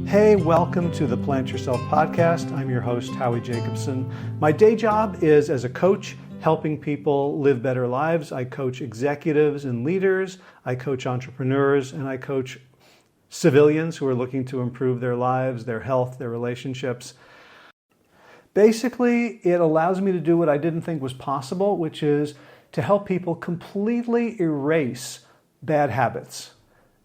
Hey, welcome to the Plant Yourself podcast. I'm your host, Howie Jacobson. My day job is as a coach, helping people live better lives. I coach executives and leaders, I coach entrepreneurs, and I coach civilians who are looking to improve their lives, their health, their relationships. Basically, it allows me to do what I didn't think was possible, which is to help people completely erase bad habits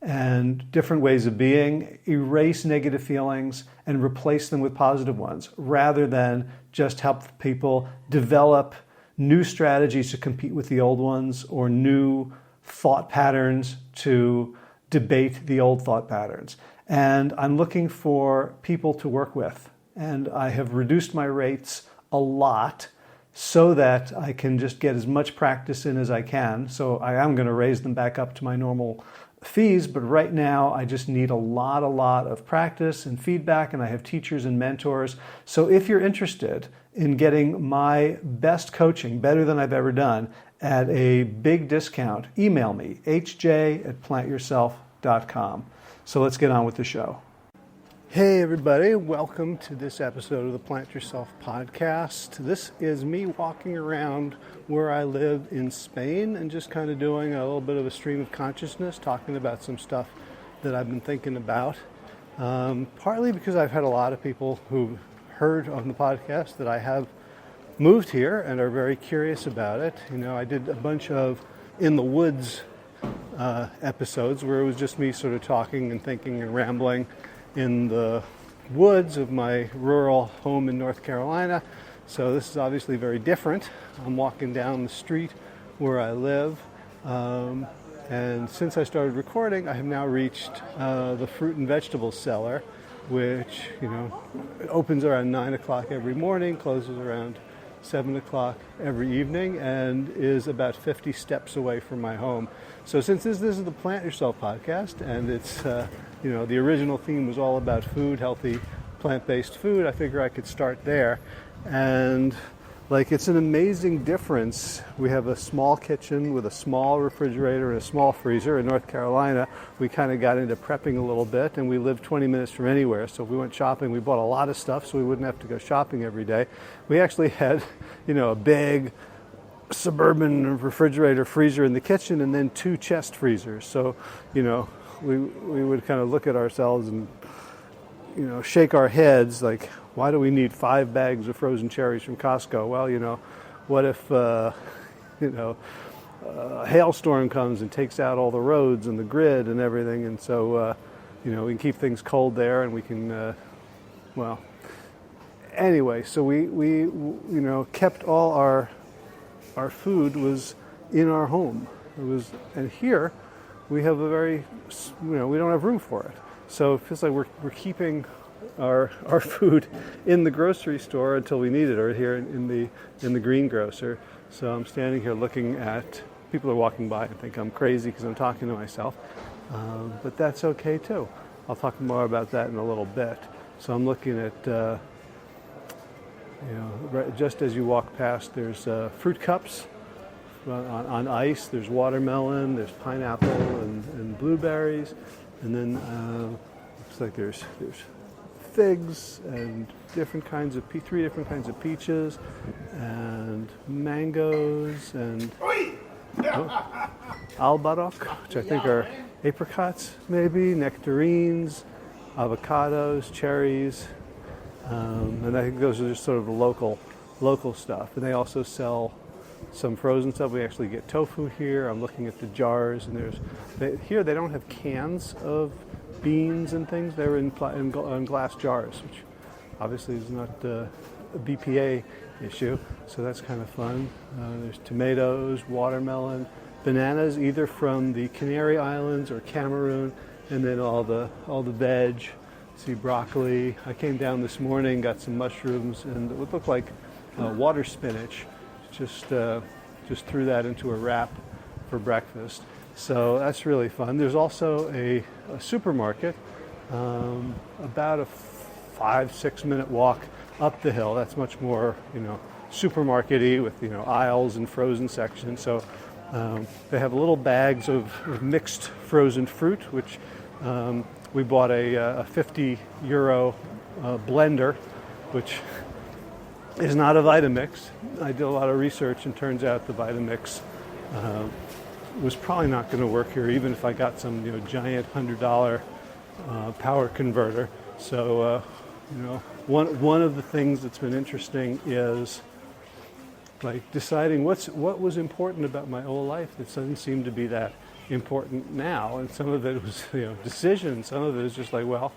and different ways of being, erase negative feelings and replace them with positive ones, rather than just help people develop new strategies to compete with the old ones or new thought patterns to debate the old thought patterns. And I'm looking for people to work with. And I have reduced my rates a lot so that I can just get as much practice in as I can. So I am going to raise them back up to my normal fees, but right now I just need a lot of practice and feedback, and I have teachers and mentors. So if you're interested in getting my best coaching, better than I've ever done, at a big discount, email me, hj@plantyourself.com. So let's get on with the show. Hey everybody, welcome to this episode of the Plant Yourself podcast. This is me walking around where I live in Spain and just kind of doing a little bit of a stream of consciousness, talking about some stuff that I've been thinking about. Partly because I've had a lot of people who've heard on the podcast that I have moved here and are very curious about it. You know, I did a bunch of in the woods episodes where it was just me sort of talking and thinking and rambling in the woods of my rural home in North Carolina. So this is obviously very different. I'm walking down the street where I live. And since I started recording, I have now reached the fruit and vegetables cellar, which, you know, it opens around 9 o'clock every morning, closes around 7 o'clock every evening, and is about 50 steps away from my home. So since this is the Plant Yourself podcast, and it's, you know, the original theme was all about food, healthy plant-based food, I figure I could start there. And like, it's an amazing difference. We have a small kitchen with a small refrigerator and a small freezer. In North Carolina, we kind of got into prepping a little bit, and we live 20 minutes from anywhere. So if we went shopping, we bought a lot of stuff so we wouldn't have to go shopping every day. We actually had, you know, a big suburban refrigerator freezer in the kitchen and then 2 chest freezers. So, you know, we would kind of look at ourselves and, you know, shake our heads like, why do we need 5 bags of frozen cherries from Costco? Well, you know, what if, you know, a hailstorm comes and takes out all the roads and the grid and everything, and so, you know, we can keep things cold there, and we can, well, anyway, so we you know, kept all our food was in our home. It was, and here we have a very, you know, we don't have room for it. So it feels like we're keeping our food in the grocery store until we need it, or here in the greengrocer. So I'm standing here looking at people are walking by and think I'm crazy because I'm talking to myself, but that's okay too. I'll talk more about that in a little bit. So I'm looking at, you know, right, just as you walk past, there's fruit cups on ice. There's watermelon, there's pineapple and blueberries, and then looks like there's figs and 3 different kinds of peaches and mangoes and albaroc, which I think are apricots, maybe nectarines, avocados, cherries, and I think those are just sort of the local stuff. And they also sell some frozen stuff. We actually get tofu here. I'm looking at the jars, and here they don't have cans of beans and things. They're in glass jars, which obviously is not a BPA issue, so that's kind of fun. There's tomatoes, watermelon, bananas, either from the Canary Islands or Cameroon, and then all the veg. See broccoli. I came down this morning, got some mushrooms, and it would look like water spinach. Just threw that into a wrap for breakfast. So that's really fun. There's also a supermarket about a 5-6 minute walk up the hill. That's much more, you know, supermarket-y with, you know, aisles and frozen sections. So they have little bags of mixed frozen fruit, which We bought a 50 euro blender, which is not a Vitamix. I did a lot of research, and turns out the Vitamix was probably not going to work here, even if I got some giant $100 power converter. So one of the things that's been interesting is like deciding what was important about my old life that doesn't seem to be that important now. And some of it was decisions. Some of it is just like, well,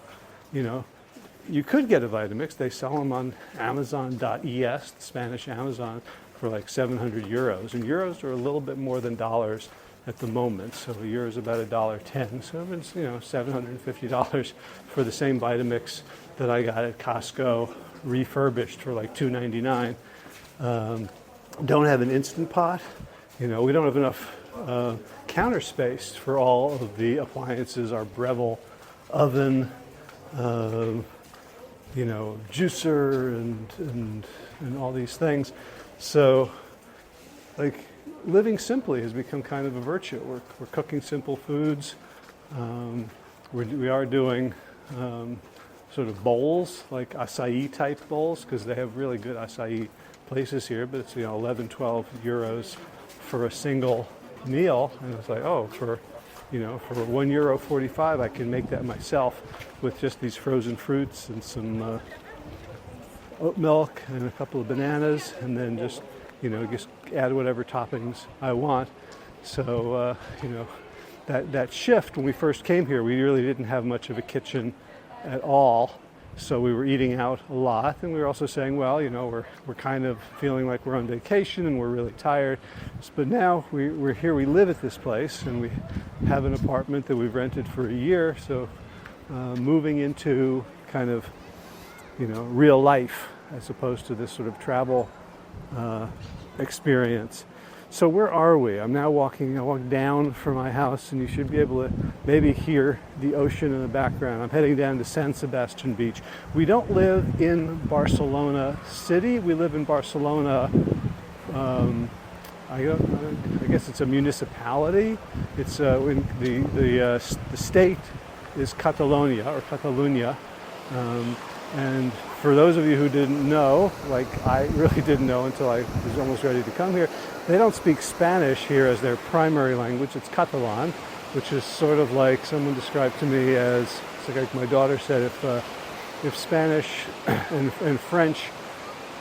you could get a Vitamix. They sell them on Amazon.es, the Spanish Amazon, for like 700 euros. And euros are a little bit more than dollars at the moment. So a euro is about $1.10. So it's $750 for the same Vitamix that I got at Costco refurbished for like $2.99. Don't have an Instant Pot. We don't have enough counter space for all of the appliances. Our Breville oven, juicer and all these things. So, like, living simply has become kind of a virtue. We're cooking simple foods. We are doing sort of bowls, like acai type bowls, because they have really good acai places here. But it's 11, 12 euros for a single meal, and it's like, oh, for €1.45, I can make that myself with just these frozen fruits and some oat milk and a couple of bananas, and then just add whatever toppings I want. So that shift, when we first came here, we really didn't have much of a kitchen at all. So we were eating out a lot, and we were also saying, well, we're kind of feeling like we're on vacation and we're really tired. But now we're here, we live at this place, and we have an apartment that we've rented for a year. So moving into kind of, real life as opposed to this sort of travel experience. So where are we? I'm now walking. I walked down from my house, and you should be able to maybe hear the ocean in the background. I'm heading down to San Sebastian Beach. We don't live in Barcelona city. We live in Barcelona. I guess it's a municipality. It's in the state is Catalonia or Catalunya. And for those of you who didn't know, like I really didn't know until I was almost ready to come here, they don't speak Spanish here as their primary language. It's Catalan, which is sort of like someone described to me as, it's like my daughter said, if Spanish and French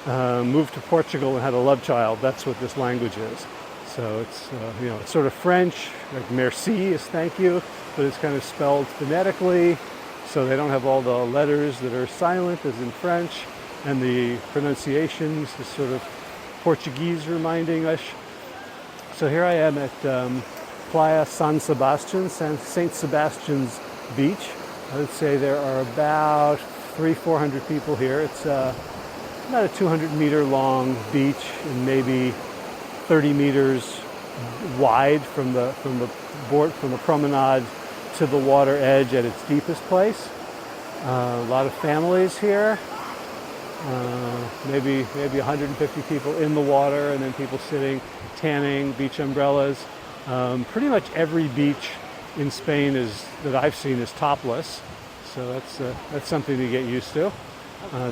moved to Portugal and had a love child, that's what this language is. So it's it's sort of French, like merci is thank you, but it's kind of spelled phonetically. So they don't have all the letters that are silent as in French, and the pronunciations is sort of Portuguese reminding us. So here I am at Playa San Sebastian, St. Sebastian's Beach. I would say there are about 300-400 people here. It's about a 200-meter long beach and maybe 30 meters wide from the promenade to the water edge at its deepest place. A lot of families here. Maybe 150 people in the water, and then people sitting, tanning, beach umbrellas. Pretty much every beach in Spain that I've seen is topless, so that's something to get used to.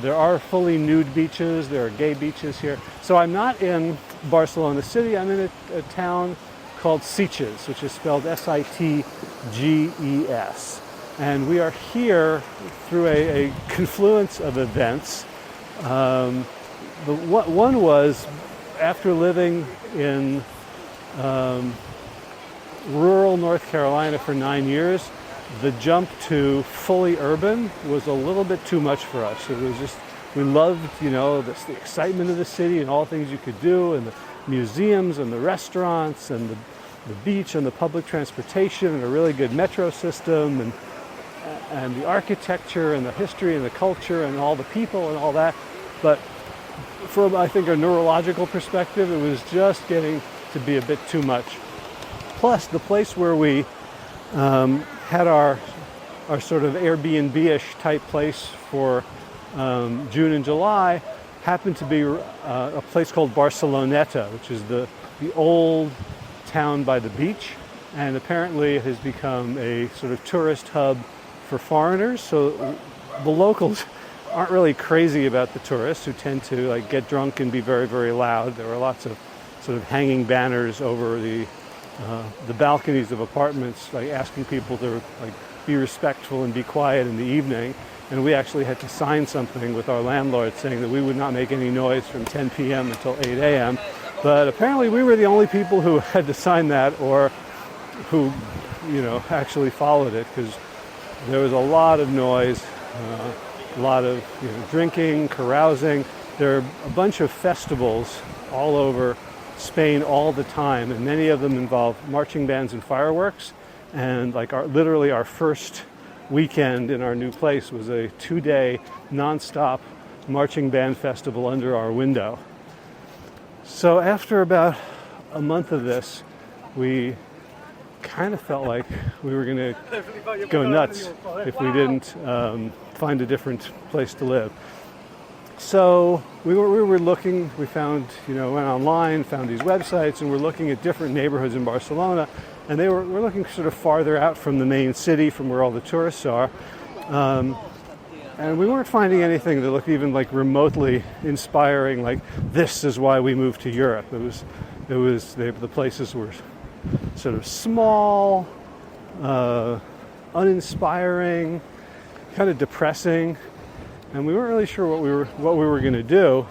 There are fully nude beaches. There are gay beaches here. So I'm not in Barcelona city. I'm in a town called Sitges, which is spelled Sitges. And we are here through a confluence of events. One was after living in rural North Carolina for 9 years, the jump to fully urban was a little bit too much for us. It was just, we loved, the excitement of the city and all the things you could do, and the museums and the restaurants and the beach and the public transportation and a really good metro system and the architecture and the history and the culture and all the people and all that. But from, I think, a neurological perspective, it was just getting to be a bit too much. Plus, the place where we had our sort of Airbnb-ish type place for June and July happened to be a place called Barceloneta, which is the old town by the beach. and apparently it has become a sort of tourist hub for foreigners. So the locals aren't really crazy about the tourists who tend to like get drunk and be very, very loud. There were lots of sort of hanging banners over the balconies of apartments, like asking people to like be respectful and be quiet in the evening. And we actually had to sign something with our landlord saying that we would not make any noise from 10 p.m. until 8 a.m. But apparently we were the only people who had to sign that, or who, actually followed it, because there was a lot of noise, a lot of drinking, carousing. There are a bunch of festivals all over Spain all the time, and many of them involve marching bands and fireworks. And like literally our first weekend in our new place was a 2-day non-stop marching band festival under our window. So after about a month of this, we kind of felt like we were going to go nuts if we didn't find a different place to live. So we were looking, we found, went online, found these websites, and we're looking at different neighborhoods in Barcelona. And we're looking sort of farther out from the main city, from where all the tourists are. And we weren't finding anything that looked even like remotely inspiring, like this is why we moved to Europe. The places were sort of small, uninspiring, kind of depressing. And we weren't really sure what we were going to do,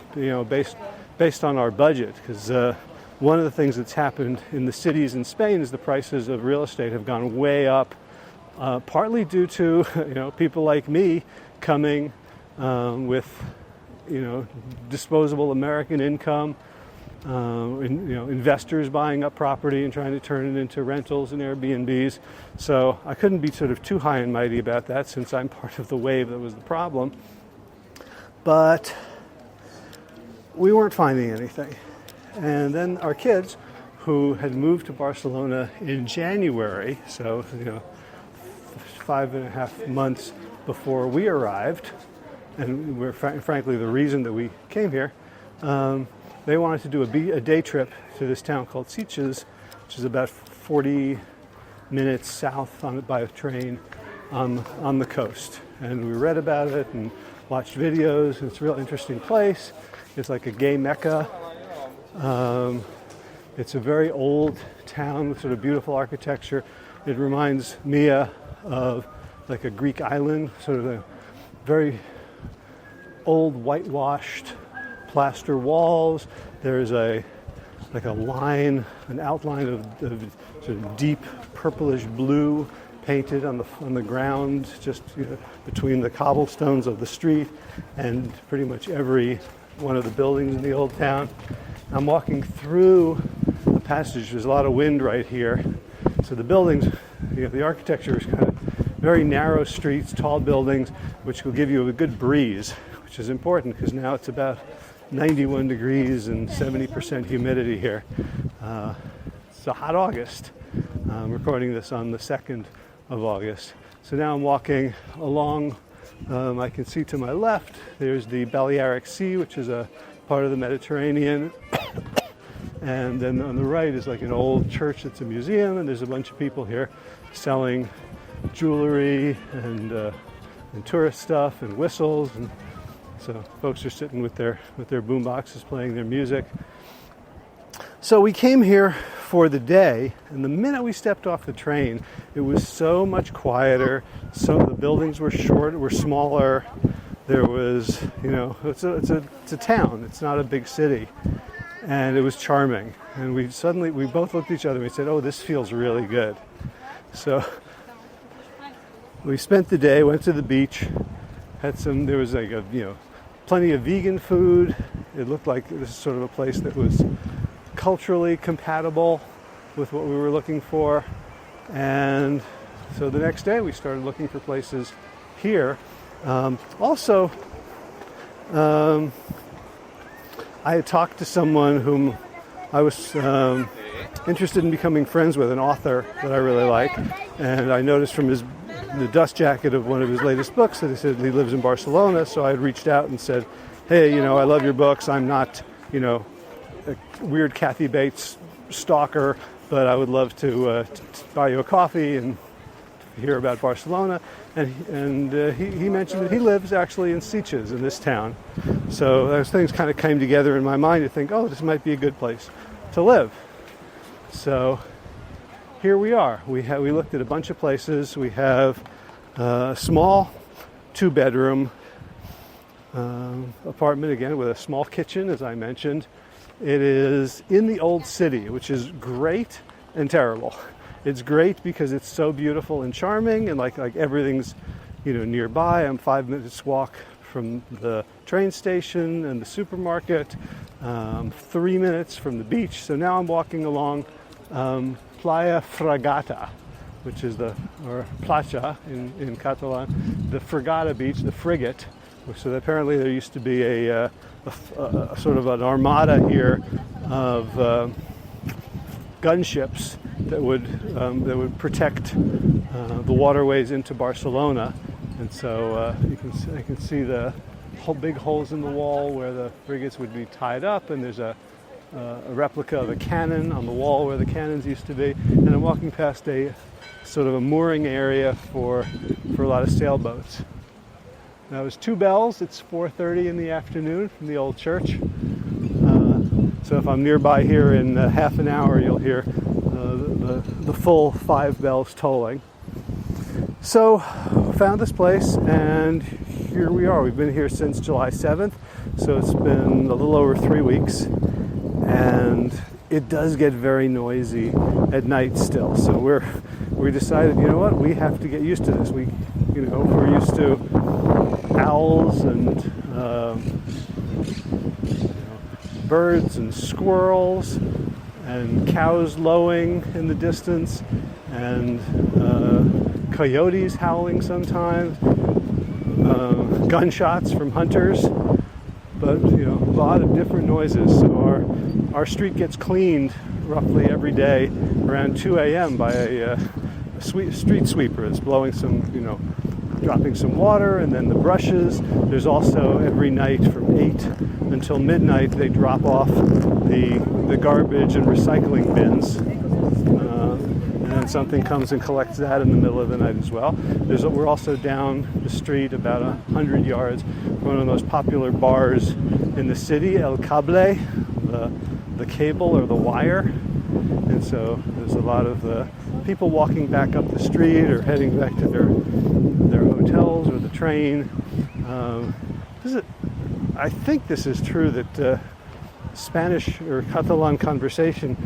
based on our budget, because one of the things that's happened in the cities in Spain is the prices of real estate have gone way up, partly due to people like me coming with disposable American income, investors buying up property and trying to turn it into rentals and Airbnbs. So I couldn't be sort of too high and mighty about that, since I'm part of the wave that was the problem. But we weren't finding anything. And then our kids, who had moved to Barcelona in January, so 5.5 months before we arrived, and we're frankly the reason that we came here, they wanted to do a day trip to this town called Sitges, which is about 40 minutes south by train on the coast. And we read about it and watched videos. It's a real interesting place. It's like a gay mecca. It's a very old town with sort of beautiful architecture. It reminds me of like a Greek island, sort of a very old whitewashed plaster walls. There's an outline of sort of deep purplish blue painted on the ground, just between the cobblestones of the street and pretty much every one of the buildings in the old town. I'm walking through the passage. There's a lot of wind right here. So the buildings, the architecture is kind of very narrow streets, tall buildings, which will give you a good breeze, which is important because now it's about 91 degrees and 70% humidity here. It's a hot August. I'm recording this on the 2nd of August. So now I'm walking along. I can see to my left, there's the Balearic Sea, which is a part of the Mediterranean. And then on the right is like an old church that's a museum, and there's a bunch of people here selling jewelry and tourist stuff and whistles. And so folks are sitting with their boom boxes playing their music. So we came here for the day, and the minute we stepped off the train, it was so much quieter. So the buildings were smaller. There was, it's a town. It's not a big city, and it was charming. And we both looked at each other and we said, "Oh, this feels really good." So we spent the day, went to the beach, there was like plenty of vegan food. It looked like this is sort of a place that was culturally compatible with what we were looking for. And so the next day we started looking for places here. I had talked to someone whom I was interested in becoming friends with, an author that I really like, and I noticed from the dust jacket of one of his latest books that he said he lives in Barcelona. So I had reached out and said, "Hey, I love your books. I'm not, a weird Kathy Bates stalker. but I would love to buy you a coffee and hear about Barcelona. And he mentioned that he lives actually in Sitges, in this town. So those things kind of came together in my mind to think, oh, this might be a good place to live. So here we are. We looked at a bunch of places. We have a small 2-bedroom apartment, again, with a small kitchen, as I mentioned. It is in the old city, which is great and terrible. It's great because it's so beautiful and charming, and like everything's, nearby. I'm 5 minutes walk from the train station and the supermarket, 3 minutes from the beach. So now I'm walking along Playa Fragata, which is or Platja in Catalan, the Fragata beach, the frigate. So apparently there used to be a sort of an armada here of gunships that would protect the waterways into Barcelona, and so I can see the big holes in the wall where the frigates would be tied up, and there's a replica of a cannon on the wall where the cannons used to be, and I'm walking past a sort of a mooring area for a lot of sailboats. Now it was 2 bells. It's 4:30 in the afternoon from the old church. So if I'm nearby here in half an hour, you'll hear the full 5 bells tolling. So found this place, and here we are. We've been here since July 7th, so it's been a little over 3 weeks, and it does get very noisy at night still. So we decided, we have to get used to this. We're used to owls and birds and squirrels and cows lowing in the distance, and coyotes howling sometimes, gunshots from hunters, but a lot of different noises. So our street gets cleaned roughly every day around 2 a.m. by a street sweeper that's blowing some, dropping some water, and then the brushes. There's also every night from 8 until midnight they drop off the garbage and recycling bins, and then something comes and collects that in the middle of the night as well. We're also down the street about 100 yards, one of the most popular bars in the city, El Cable, the cable or the wire, and so there's a lot of people walking back up the street or heading back to their hotels or the train. I think this is true that Spanish or Catalan conversation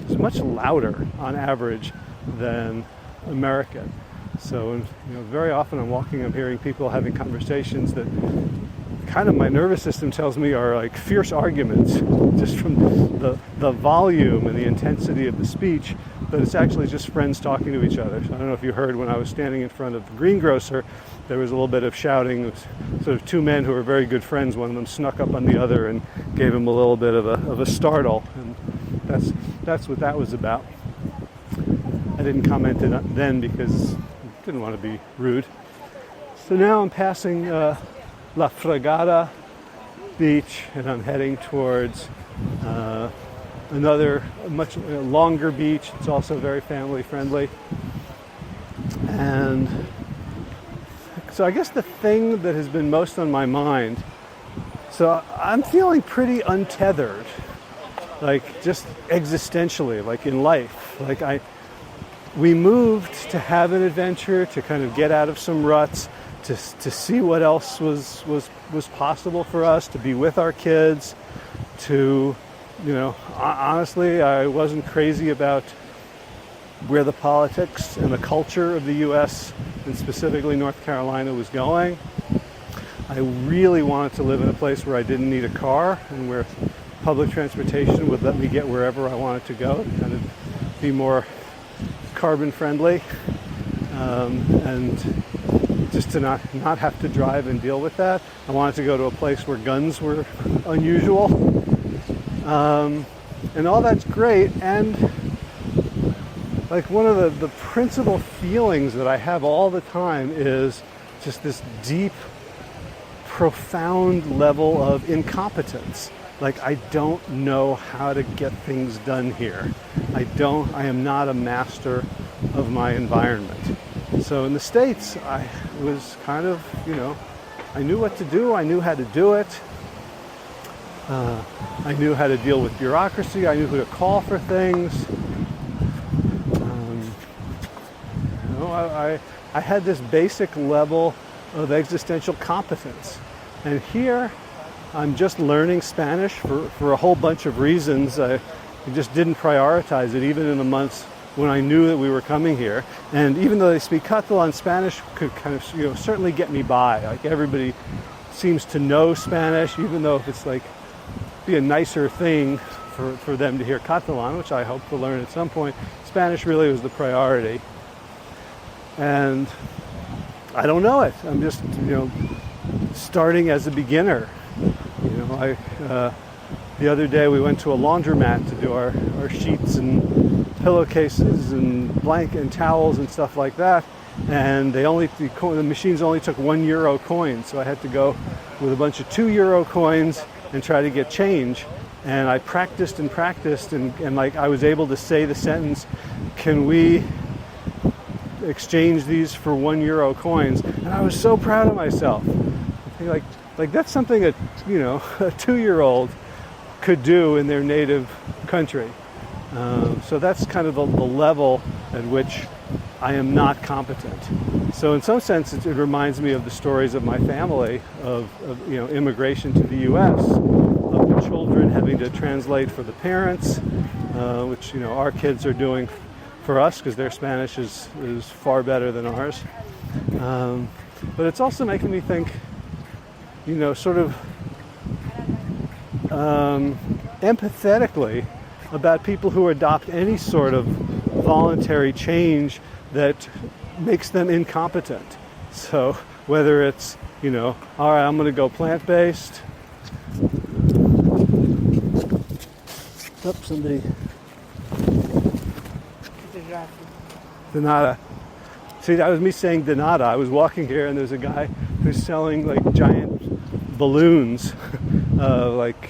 is much louder on average than American. So very often I'm hearing people having conversations that kind of my nervous system tells me are like fierce arguments just from the volume and the intensity of the speech, but it's actually just friends talking to each other. So I don't know if you heard when I was standing in front of the greengrocer, there was a little bit of shouting. It was sort of 2 men who were very good friends. One of them snuck up on the other and gave him a little bit of a startle, and that's what that was about. I didn't comment then because I didn't want to be rude. So now I'm passing La Fragata beach, and I'm heading towards another much longer beach. It's also very family friendly. And so I guess the thing that has been most on my mind, so I'm feeling pretty untethered, like just existentially, like in life. Like we moved to have an adventure, to kind of get out of some ruts, to see what else was possible for us, to be with our kids, to, honestly, I wasn't crazy about where the politics and the culture of the U.S. and specifically North Carolina was going. I really wanted to live in a place where I didn't need a car and where public transportation would let me get wherever I wanted to go, to kind of be more carbon friendly, and just to not have to drive and deal with that. I wanted to go to a place where guns were unusual, and all that's great. And like one of the principal feelings that I have all the time is just this deep, profound level of incompetence. like I don't know how to get things done here. I am not a master of my environment. So in the States, I was kind of, I knew what to do. I knew how to do it. I knew how to deal with bureaucracy. I knew who to call for things. I had this basic level of existential competence. And here, I'm just learning Spanish for a whole bunch of reasons. I just didn't prioritize it, even in the months when I knew that we were coming here. And even though they speak Catalan, Spanish could kind of, certainly get me by. Like everybody seems to know Spanish, even though if it's like be a nicer thing for them to hear Catalan, which I hope to learn at some point. Spanish really was the priority. And I don't know it. I'm just, starting as a beginner. The other day we went to a laundromat to do our sheets and pillowcases and blanket and towels and stuff like that. And the machines only took €1 coins. So I had to go with a bunch of €2 coins and try to get change. And I practiced and like I was able to say the sentence, "Can we exchange these for €1 coins?" And I was so proud of myself. Like that's something a 2-year-old could do in their native country. So that's kind of the level at which I am not competent. So in some sense, it reminds me of the stories of my family of immigration to the U.S., of the children having to translate for the parents, which our kids are doing for us because their Spanish is far better than ours. But it's also making me think, sort of empathetically about people who adopt any sort of voluntary change that makes them incompetent. So whether it's, all right, I'm going to go plant-based. Oops, somebody. De nada. See, that was me saying de nada. I was walking here and there's a guy who's selling like giant balloons, like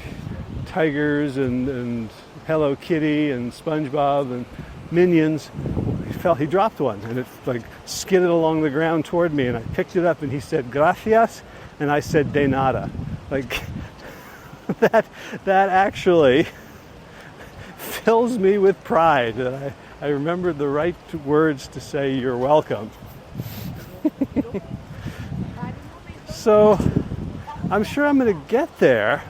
tigers and Hello Kitty and SpongeBob and Minions. He dropped one and it like skidded along the ground toward me, and I picked it up and he said gracias and I said de nada. Like that actually fills me with pride that I remembered the right words to say you're welcome. So I'm sure I'm going to get there,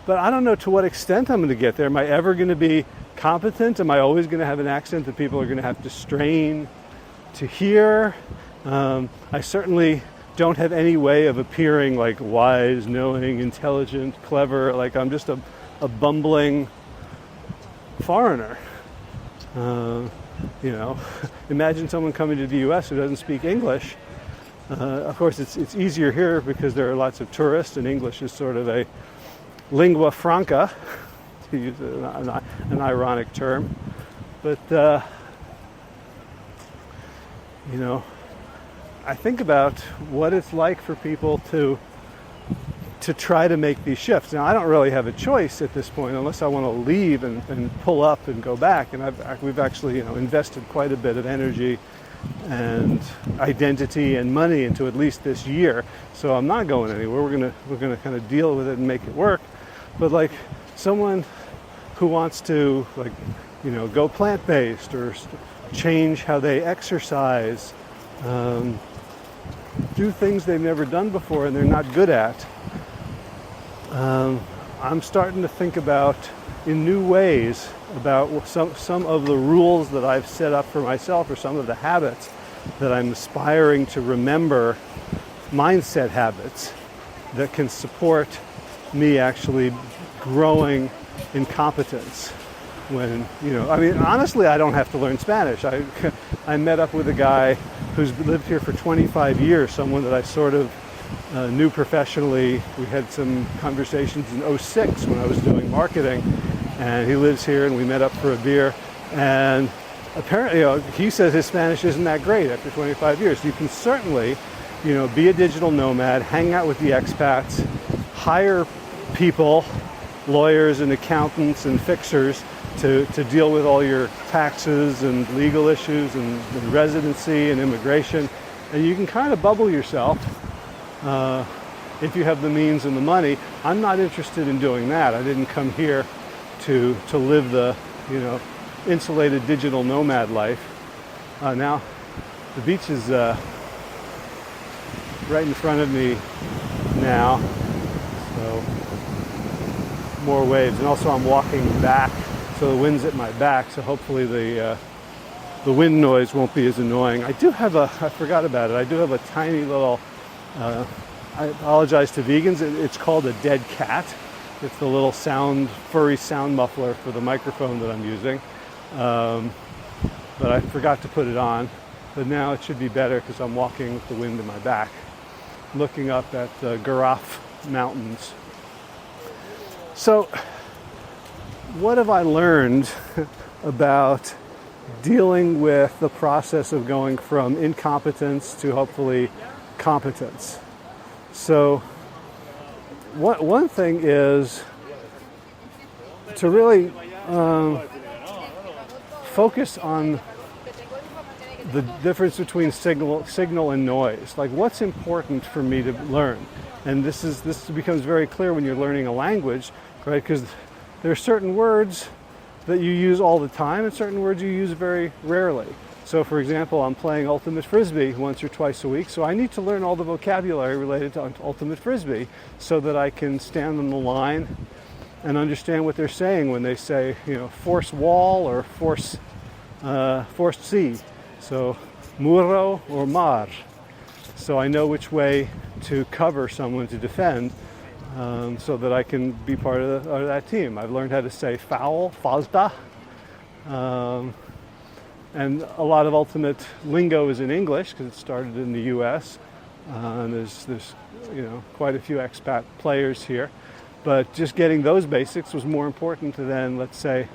but I don't know to what extent I'm going to get there. Am I ever going to be competent? Am I always going to have an accent that people are going to have to strain to hear? I certainly don't have any way of appearing like wise, knowing, intelligent, clever. Like I'm just a bumbling foreigner. Imagine someone coming to the U.S. who doesn't speak English. Of course, it's easier here because there are lots of tourists, and English is sort of a lingua franca, to use an ironic term. But, I think about what it's like for people to try to make these shifts. Now, I don't really have a choice at this point unless I want to leave and pull up and go back. And we've actually, invested quite a bit of energy and identity and money into at least this year. So I'm not going anywhere. We're gonna kind of deal with it and make it work. But like someone who wants to go plant-based or change how they exercise, do things they've never done before and they're not good at. I'm starting to think about in new ways about some of the rules that I've set up for myself, or some of the habits that I'm aspiring to remember, mindset habits that can support me actually growing in competence. When, honestly, I don't have to learn Spanish. I met up with a guy who's lived here for 25 years, someone that I sort of knew professionally. We had some conversations in 2006 when I was doing marketing, and he lives here, and we met up for a beer. And apparently, he says his Spanish isn't that great after 25 years. You can certainly, be a digital nomad, hang out with the expats, hire people lawyers and accountants and fixers to deal with all your taxes and legal issues and residency and immigration. And you can kind of bubble yourself if you have the means and the money. I'm not interested in doing that. I didn't come here to live the, insulated digital nomad life. Now, the beach is right in front of me now, so more waves. And also I'm walking back, so the wind's at my back, so hopefully the wind noise won't be as annoying. I forgot about it, I do have a tiny little, I apologize to vegans, it's called a dead cat. It's the little furry sound muffler for the microphone that I'm using. But I forgot to put it on. But now it should be better because I'm walking with the wind in my back, looking up at the Garraf Mountains. So, what have I learned about dealing with the process of going from incompetence to hopefully competence? So, one thing is to really focus on the difference between signal and noise. Like, what's important for me to learn? And this becomes very clear when you're learning a language, right? Because there are certain words that you use all the time and certain words you use very rarely. So, for example, I'm playing Ultimate Frisbee once or twice a week, so I need to learn all the vocabulary related to Ultimate Frisbee so that I can stand on the line and understand what they're saying when they say, force wall or force sea. So, muro or mar. So I know which way to cover someone to defend, so that I can be part of that team. I've learned how to say foul, fazda, and a lot of Ultimate lingo is in English because it started in the U.S. And there's quite a few expat players here, but just getting those basics was more important than, let's say,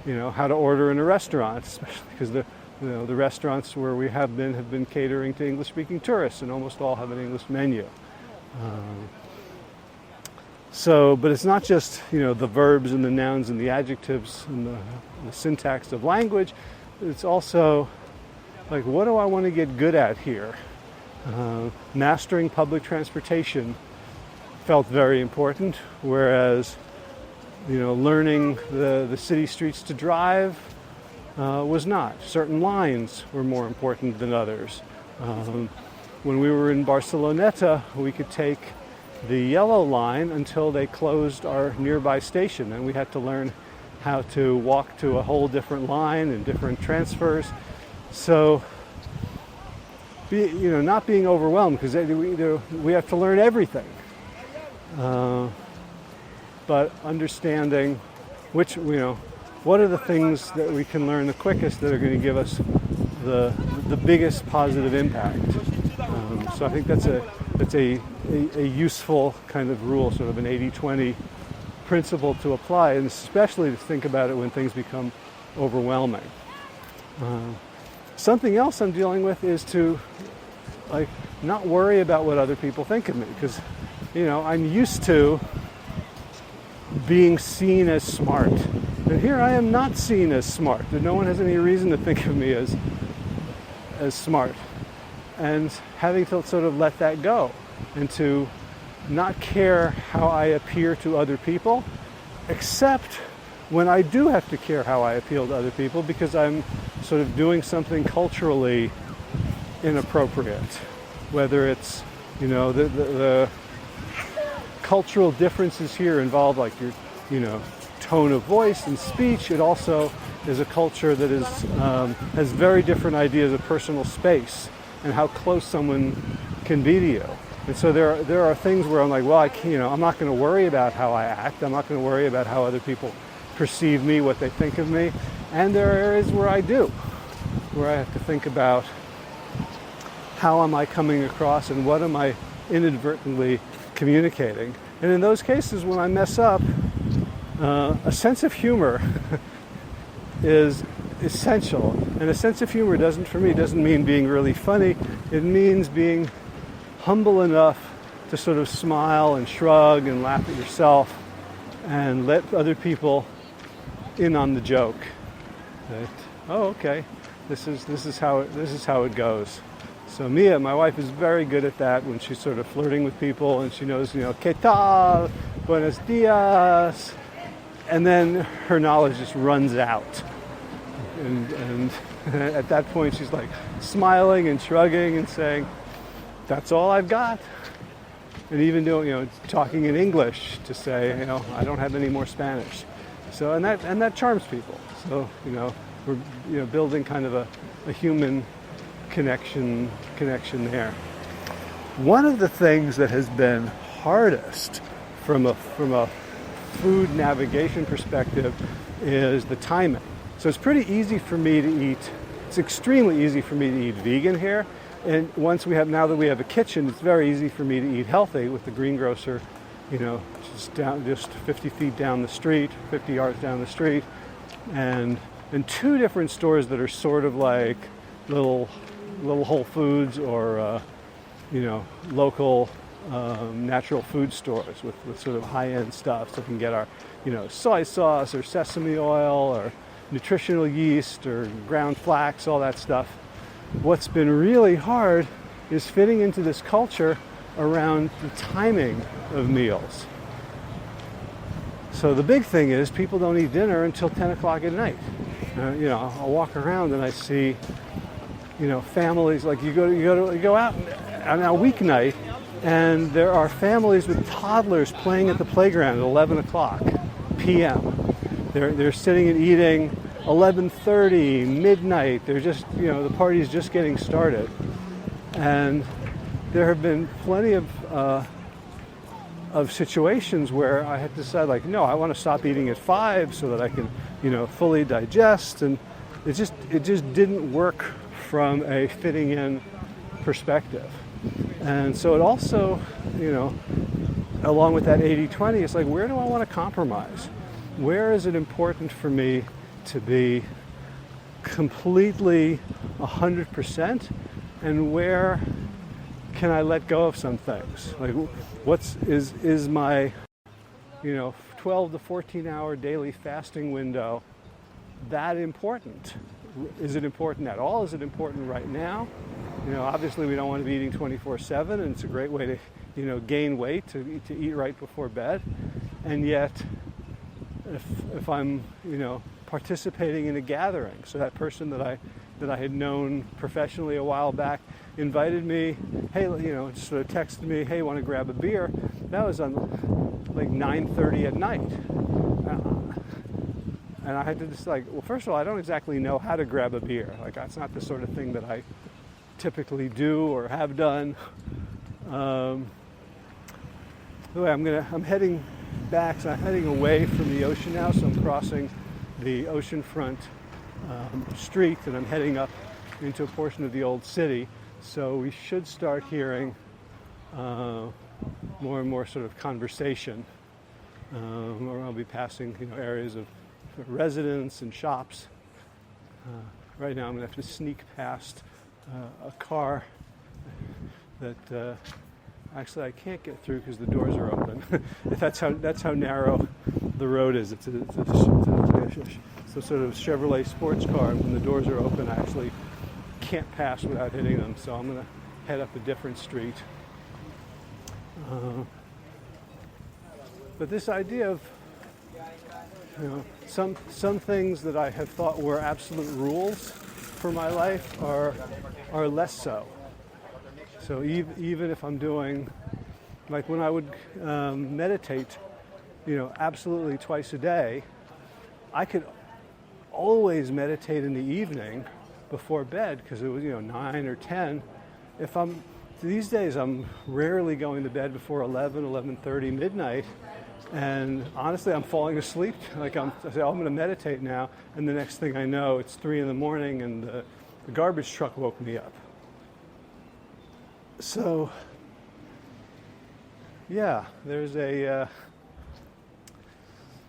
how to order in a restaurant, especially because the restaurants where we have been catering to English-speaking tourists, and almost all have an English menu. But it's not just the verbs and the nouns and the adjectives and the syntax of language. It's also like, what do I want to get good at here? Mastering public transportation felt very important, whereas learning the city streets to drive was not. Certain lines were more important than others. When we were in Barceloneta, we could take the yellow line until they closed our nearby station, and we had to learn how to walk to a whole different line and different transfers. So, not being overwhelmed, because we have to learn everything. But understanding what are the things that we can learn the quickest that are going to give us the biggest positive impact. So I think that's a useful kind of rule, sort of an 80-20 principle to apply, and especially to think about it when things become overwhelming. Something else I'm dealing with is to not worry about what other people think of me, because I'm used to being seen as smart, and here I am not seen as smart. No one has any reason to think of me as smart, and having to sort of let that go and to not care how I appear to other people, except when I do have to care how I appeal to other people because I'm sort of doing something culturally inappropriate, whether it's the cultural differences here involve like your tone of voice and speech. It also is a culture that has very different ideas of personal space and how close someone can be to you. And so there are things where I'm like, well, I'm not going to worry about how I act. I'm not going to worry about how other people perceive me, what they think of me. And there are areas where I do, where I have to think about how am I coming across and what am I inadvertently communicating. And in those cases, when I mess up, a sense of humor is essential. And a sense of humor doesn't mean being really funny. It means being humble enough to sort of smile and shrug and laugh at yourself and let other people in on the joke. That, oh, okay, this is how it goes. So Mia, my wife, is very good at that when she's sort of flirting with people, and she knows, ¿Qué tal? Buenos días. And then her knowledge just runs out. And at that point, she's like smiling and shrugging and saying, that's all I've got. And even doing, talking in English to say, I don't have any more Spanish. So, and that charms people. So, we're, building kind of a human connection there. One of the things that has been hardest from a food navigation perspective is the timing. So it's pretty easy for me to eat. It's extremely easy for me to eat vegan here. And now that we have a kitchen, it's very easy for me to eat healthy with the greengrocer, just 50 feet down the street, 50 yards down the street, and two different stores that are sort of like little Whole Foods or local natural food stores with sort of high-end stuff, so we can get our soy sauce or sesame oil or nutritional yeast or ground flax, all that stuff. What's been really hard is fitting into this culture around the timing of meals. So the big thing is people don't eat dinner until 10 o'clock at night. I'll walk around and I see, families, like you go out on a weeknight and there are families with toddlers playing at the playground at 11 o'clock p.m. They're sitting and eating 11:30, midnight. They're just, the party's just getting started. And there have been plenty of situations where I had to decide, no, I want to stop eating at 5 so that I can, fully digest. And it just didn't work from a fitting in perspective. And so it also, along with that 80-20, it's like, where do I want to compromise? Where is it important for me to be completely 100%, and where can I let go of some things? Like, is my 12 to 14 hour daily fasting window that important? Is it important at all? Is it important right now? Obviously we don't want to be eating 24/7, and it's a great way to gain weight to eat right before bed. And yet if I'm participating in a gathering, so that person that I had known professionally a while back invited me, hey, just sort of texted me, hey, want to grab a beer? That was on like 9:30 at night. And I had to just well, first of all, I don't exactly know how to grab a beer. That's not the sort of thing that I typically do or have done. Anyway, I'm heading back, so I'm heading away from the ocean now, so I'm crossing the oceanfront street, and I'm heading up into a portion of the old city. So we should start hearing more and more sort of conversation, or I'll be passing areas of residents and shops. Right now I'm going to have to sneak past a car that actually I can't get through because the doors are open. That's how narrow the road is. It's a sort of Chevrolet sports car, and when the doors are open, I actually can't pass without hitting them. So I'm going to head up a different street. But this idea of some things that I have thought were absolute rules for my life are less so. So even if I'm doing, like when I would meditate, absolutely twice a day, I could always meditate in the evening before bed because it was 9 or 10. These days I'm rarely going to bed before 11:30 midnight, and honestly I'm falling asleep. I say, I'm going to meditate now, and the next thing I know it's 3 a.m. and the garbage truck woke me up. So yeah, there's a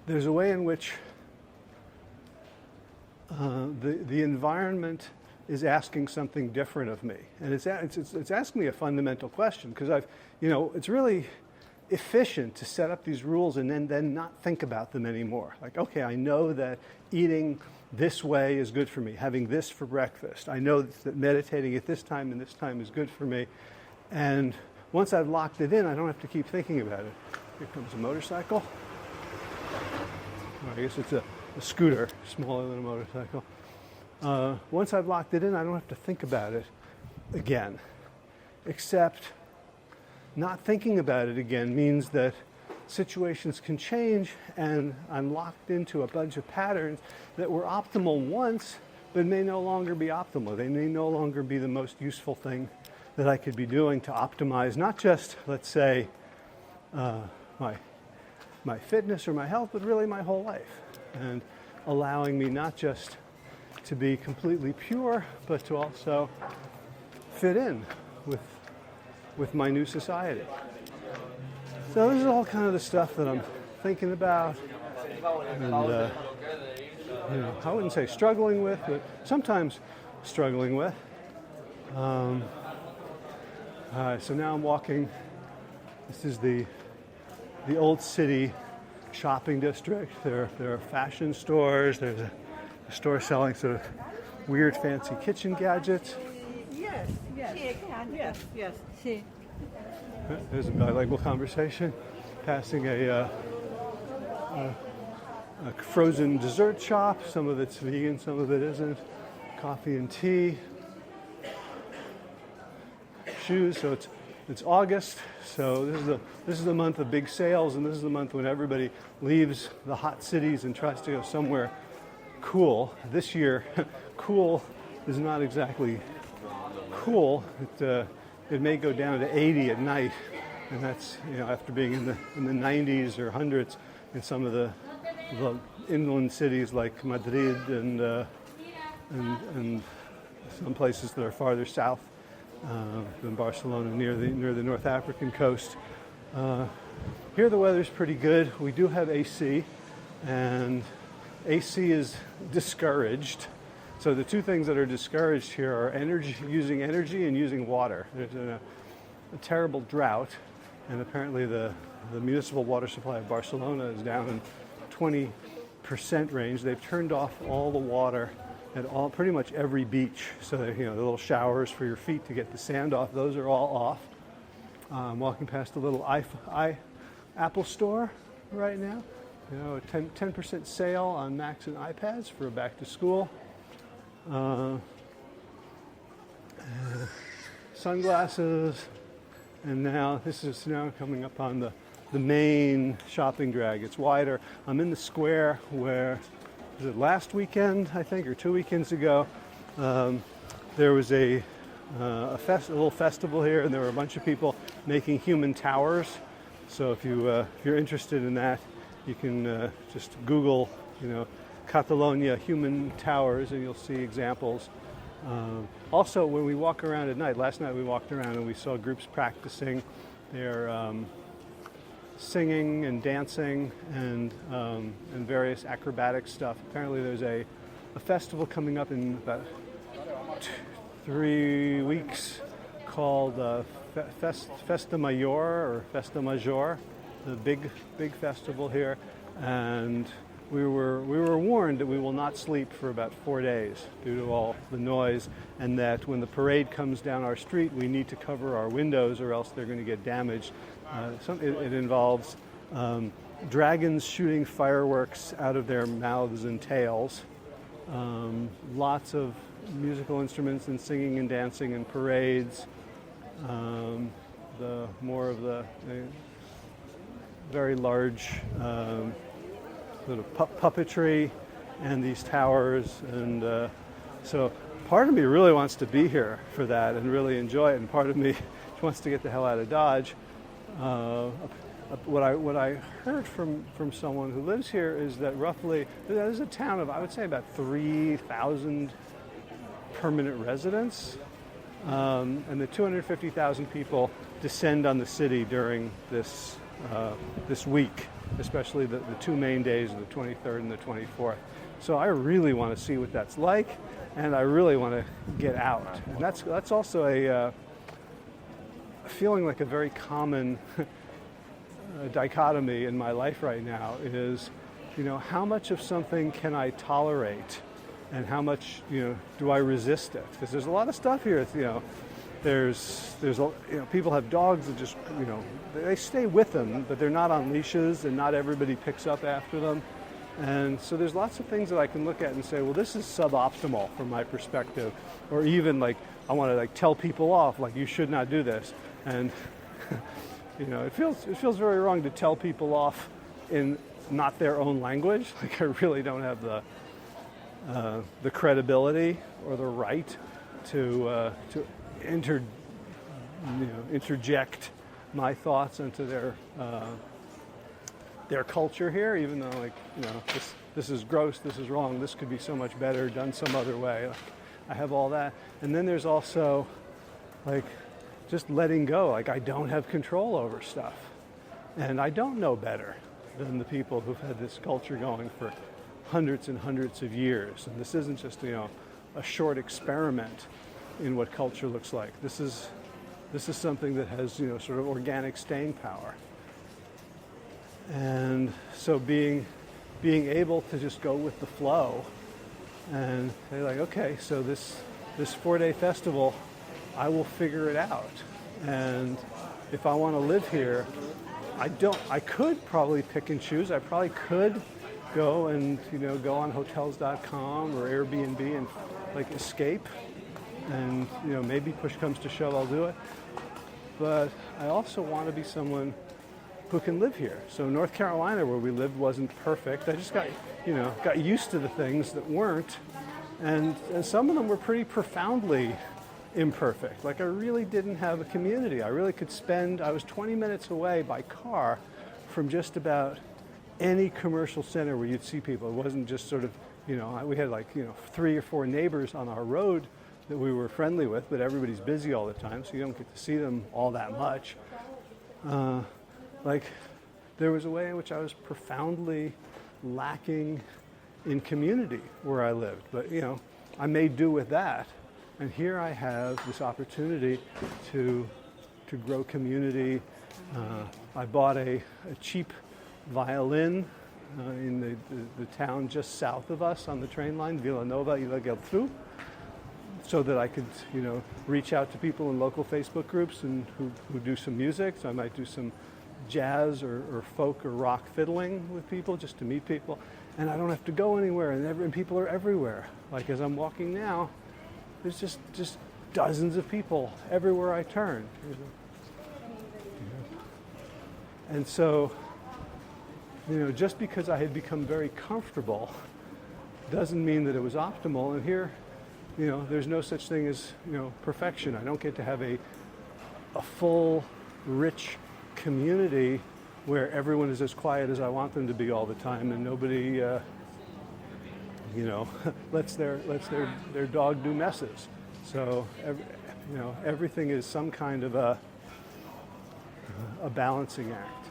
way in which the environment is asking something different of me, and it's asking me a fundamental question, because it's really efficient to set up these rules and then not think about them anymore. Like, okay, I know that eating this way is good for me, having this for breakfast. I know that meditating at this time and this time is good for me. And once I've locked it in, I don't have to keep thinking about it. Here comes a motorcycle. Or I guess it's a scooter, smaller than a motorcycle. Once I've locked it in, I don't have to think about it again. Except not thinking about it again means that situations can change and I'm locked into a bunch of patterns that were optimal once but may no longer be optimal. They may no longer be the most useful thing that I could be doing to optimize not just, let's say, my fitness or my health, but really my whole life. And allowing me not just to be completely pure, but to also fit in with my new society. So this is all kind of the stuff that I'm thinking about, and I wouldn't say struggling with, but sometimes struggling with. So now I'm walking. This is the old city shopping district. There are fashion stores. There's a store selling sort of weird, fancy kitchen gadgets. Yes. There's a bilingual conversation, passing a frozen dessert shop. Some of it's vegan, some of it isn't. Coffee and tea. Shoes. So it's August. So this is the month of big sales, and this is the month when everybody leaves the hot cities and tries to go somewhere cool. This year, cool is not exactly cool. It may go down to 80 at night, and that's after being in the 90s or hundreds in some of the inland cities like Madrid and some places that are farther south than Barcelona, near the North African coast. Here the weather's pretty good. We do have AC, and AC is discouraged. So the two things that are discouraged here are using energy and using water. There's a terrible drought, and apparently the municipal water supply of Barcelona is down in 20% range. They've turned off all the water at pretty much every beach. So the little showers for your feet to get the sand off, those are all off. I'm walking past a little Apple store right now. A 10% sale on Macs and iPads for back to school. Sunglasses, and now this is coming up on the main shopping drag. It's wider. I'm in the square where, was it last weekend, I think, or 2 weekends ago, there was a little festival here, and there were a bunch of people making human towers. So if you're interested in that, you can just Google, Catalonia human towers, and you'll see examples. Also, when we walk around at night, last night we walked around and we saw groups practicing their singing and dancing and various acrobatic stuff. Apparently there's a festival coming up in about 3 weeks called Festa Mayor or Festa Major, the big festival here, and we were warned that we will not sleep for about 4 days due to all the noise, and that when the parade comes down our street, we need to cover our windows or else they're going to get damaged. It involves dragons shooting fireworks out of their mouths and tails, lots of musical instruments and singing and dancing and parades, the very large sort of puppetry and these towers, and so part of me really wants to be here for that and really enjoy it, and part of me wants to get the hell out of Dodge. What I heard from someone who lives here is that roughly there's a town of, I would say, about 3,000 permanent residents, and the 250,000 people descend on the city during this week, especially the two main days, the 23rd and the 24th. So I really want to see what that's like, and I really want to get out. And that's also a feeling like a very common dichotomy in my life right now is, how much of something can I tolerate, and how much, do I resist it? Because there's a lot of stuff here. There's people have dogs that just, they stay with them, but they're not on leashes, and not everybody picks up after them. And so there's lots of things that I can look at and say, well, this is suboptimal from my perspective, or even like I want to like tell people off, like you should not do this. And it feels very wrong to tell people off in not their own language. Like I really don't have the credibility or the right to interject my thoughts into their culture here, even though this is gross, this is wrong, this could be so much better done some other way. I have all that. And then there's also like just letting go. Like I don't have control over stuff, and I don't know better than the people who've had this culture going for hundreds and hundreds of years. And this isn't just a short experiment in what culture looks like. This is something that has sort of organic staying power. And so being able to just go with the flow and say like, okay, so this 4-day festival, I will figure it out. And if I want to live here, I could probably pick and choose. I probably could go and go on hotels.com or Airbnb and like escape, and maybe push comes to shove, I'll do it. But I also want to be someone who can live here. So North Carolina, where we lived, wasn't perfect. I just got used to the things that weren't, and some of them were pretty profoundly imperfect. Like I really didn't have a community. I was 20 minutes away by car from just about any commercial center where you'd see people. It wasn't just sort of, we had 3 or 4 neighbors on our road that we were friendly with, but everybody's busy all the time, so you don't get to see them all that much. There was a way in which I was profoundly lacking in community where I lived, but I made do with that. And here I have this opportunity to grow community. I bought a cheap violin in the town just south of us on the train line, Villanova y la Geltrú, so that I could reach out to people in local Facebook groups and who do some music. So I might do some jazz or folk or rock fiddling with people just to meet people, and I don't have to go anywhere, and people are everywhere. Like as I'm walking now, there's just dozens of people everywhere I turn. And so, just because I had become very comfortable doesn't mean that it was optimal. And here, there's no such thing as, perfection. I don't get to have a full, rich community where everyone is as quiet as I want them to be all the time, and nobody lets their dog do messes. So everything is some kind of a balancing act.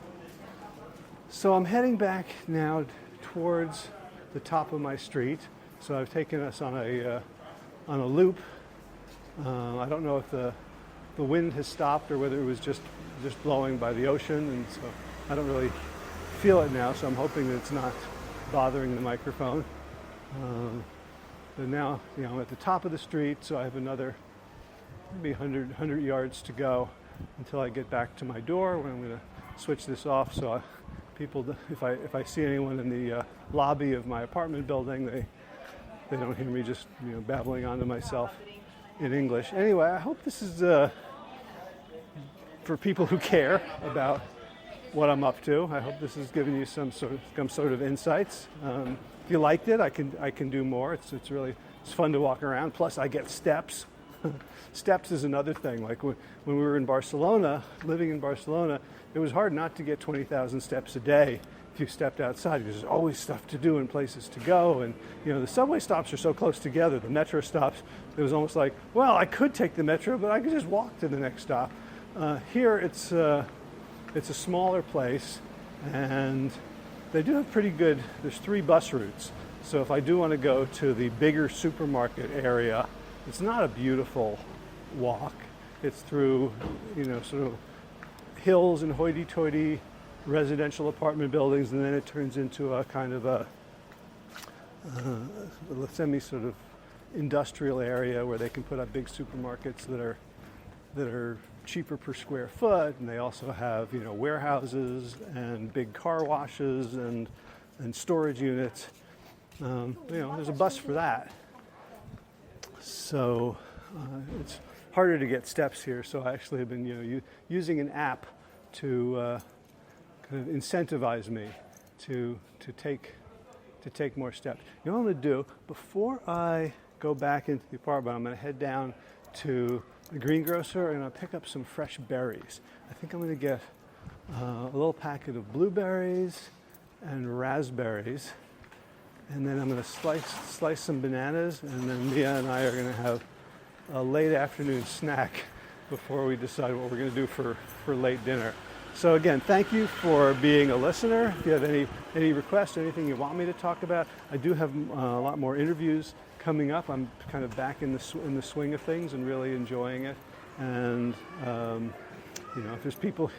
So I'm heading back now towards the top of my street. So I've taken us on a loop. I don't know if the wind has stopped or whether it was just blowing by the ocean, and so I don't really feel it now, so I'm hoping that it's not bothering the microphone. But now, I'm at the top of the street, so I have another maybe 100 yards to go until I get back to my door, where I'm going to switch this off so people, if I see anyone in the lobby of my apartment building, they don't hear me just babbling onto myself in English. Anyway, I hope this is for people who care about what I'm up to. I hope this has given you some sort of insights. If you liked it, I can do more. It's fun to walk around. Plus, I get steps. Steps is another thing. Like when we were in Barcelona, living in Barcelona, it was hard not to get 20,000 steps a day if you stepped outside, because there's always stuff to do and places to go. And the subway stops are so close together, the metro stops, it was almost like, well, I could take the metro, but I could just walk to the next stop. Here it's a smaller place, and they do have pretty good, there's 3 bus routes. So if I do want to go to the bigger supermarket area, it's not a beautiful walk. It's through, sort of hills and hoity-toity residential apartment buildings, and then it turns into a kind of a semi sort of industrial area where they can put up big supermarkets that are cheaper per square foot, and they also have warehouses and big car washes and storage units. There's a bus for that. So it's harder to get steps here. So I actually have been using an app to kind of incentivize me to take more steps. You know what I'm going to do before I go back into the apartment? I'm going to head down to the greengrocer and I'll pick up some fresh berries. I think I'm going to get a little packet of blueberries and raspberries, and then I'm going to slice some bananas, and then Mia and I are going to have a late afternoon snack before we decide what we're going to do for late dinner. So again, thank you for being a listener. If you have any requests, anything you want me to talk about, I do have a lot more interviews coming up. I'm kind of back in the swing of things and really enjoying it. And if there's people,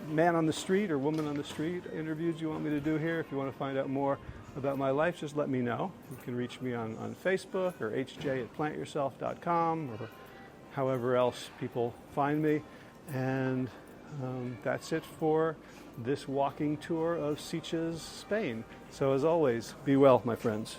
man on the street or woman on the street interviews you want me to do here, if you want to find out more about my life, just let me know. You can reach me on Facebook or hj@plantyourself.com or however else people find me. And that's it for this walking tour of Sitges, Spain. So as always, be well, my friends.